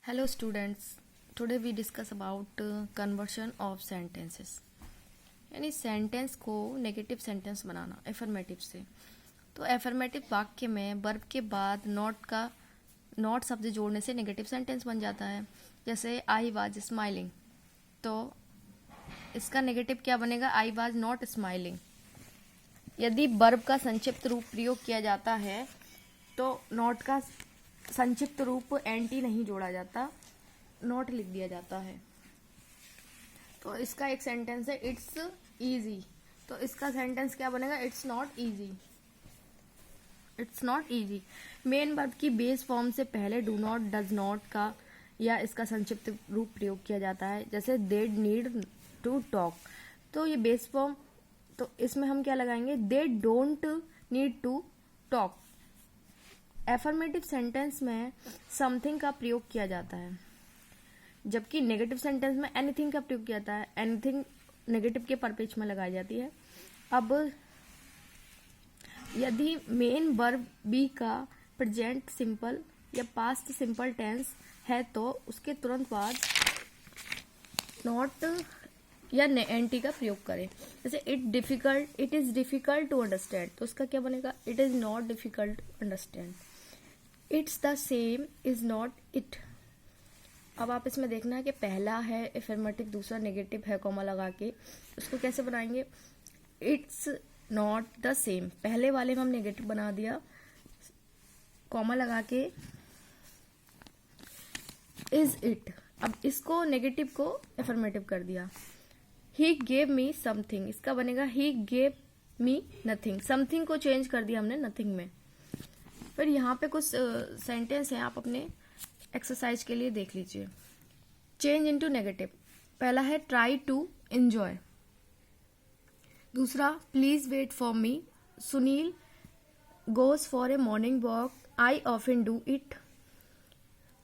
Hello students, today we discuss about conversion of sentences. यानी sentence को negative sentence बनाना affirmative से। तो affirmative वाक्य में वर्ब के बाद नॉट शब्द जोड़ने से नेगेटिव सेंटेंस बन जाता है। जैसे आई वाज स्माइलिंग, तो इसका नेगेटिव क्या बनेगा? I was not smiling. यदि वर्ब का संक्षिप्त रूप प्रयोग किया जाता है तो नॉट का संक्षिप्त रूप एंटी नहीं जोड़ा जाता, नॉट लिख दिया जाता है। तो इसका एक सेंटेंस है इट्स इजी, तो इसका सेंटेंस क्या बनेगा? It's not easy. It's not easy. Main verb की बेस फॉर्म से पहले डू नॉट, डज नॉट का या इसका संक्षिप्त रूप प्रयोग किया जाता है। जैसे दे नीड टू टॉक, तो ये बेस फॉर्म, तो इसमें हम क्या लगाएंगे? They don't need to talk. Affirmative sentence में समथिंग का प्रयोग किया जाता है, जबकि नेगेटिव सेंटेंस में एनीथिंग का प्रयोग किया जाता है। एनीथिंग नेगेटिव के परपेच में लगाई जाती है। अब यदि मेन वर्ब बी का प्रेजेंट सिंपल या पास्ट सिंपल टेंस है तो उसके तुरंत बाद नॉट या एंटी का प्रयोग करें। जैसे it is difficult to understand, तो उसका क्या बनेगा? It is not difficult to understand. It's the same is not it. अब आप इसमें देखना है कि पहला है एफर्मेटिव, दूसरा नेगेटिव है कॉमा लगा के, उसको कैसे बनाएंगे? इट्स नॉट द सेम, पहले वाले में हम नेगेटिव बना दिया, कॉमा लगा के इज इट। अब इसको नेगेटिव को एफर्मेटिव कर दिया। ही गेव मी समथिंग, इसका बनेगा he gave me nothing. Something को चेंज कर दिया हमने नथिंग में। फिर यहाँ पे कुछ सेंटेंस हैं, आप अपने एक्सरसाइज के लिए देख लीजिए। चेंज इनटू नेगेटिव, पहला है ट्राई टू एंजॉय। दूसरा please wait for me, Sunil goes for a morning walk, I often do it.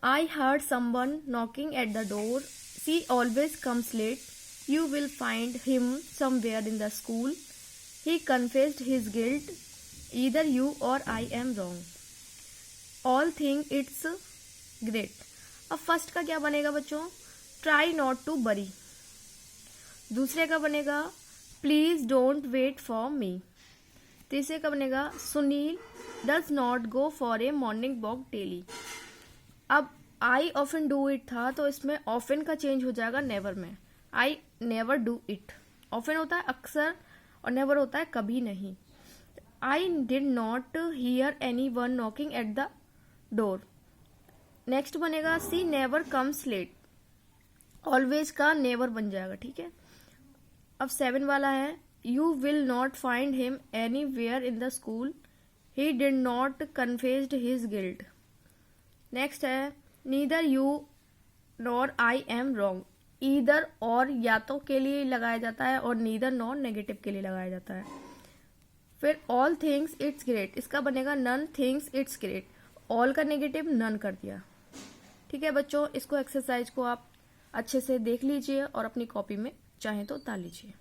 I heard someone knocking at the door, she always comes late, you will find him somewhere in the school, he confessed his guilt, either you or I am wrong, all think it's great. अब first का क्या बनेगा बच्चों? Try not to worry. दूसरे का बनेगा please don't wait for me. तीसरे का बनेगा Sunil does not go for a morning walk daily. अब आई ऑफन डू इट था, तो इसमें ऑफन का चेंज हो जाएगा नेवर में। I never do it. Often होता है अक्सर और नेवर होता है कभी नहीं। I did not hear anyone knocking at the door. Next बनेगा she never comes late, always का नेवर बन जाएगा, ठीक है। अब 7 वाला है you will not find him anywhere in the school, he did not confessed his guilt. Next है neither you nor I am wrong. Either और या तो के लिए लगाया जाता है और नीदर नॉर नेगेटिव के लिए लगाया जाता है। फिर ऑल थिंग्स इट्स ग्रेट, इसका बनेगा none things it's great. All का नेगेटिव नन कर दिया, ठीक है बच्चों। इसको एक्सरसाइज को आप अच्छे से देख लीजिए और अपनी कॉपी में चाहें तो उतार लीजिए।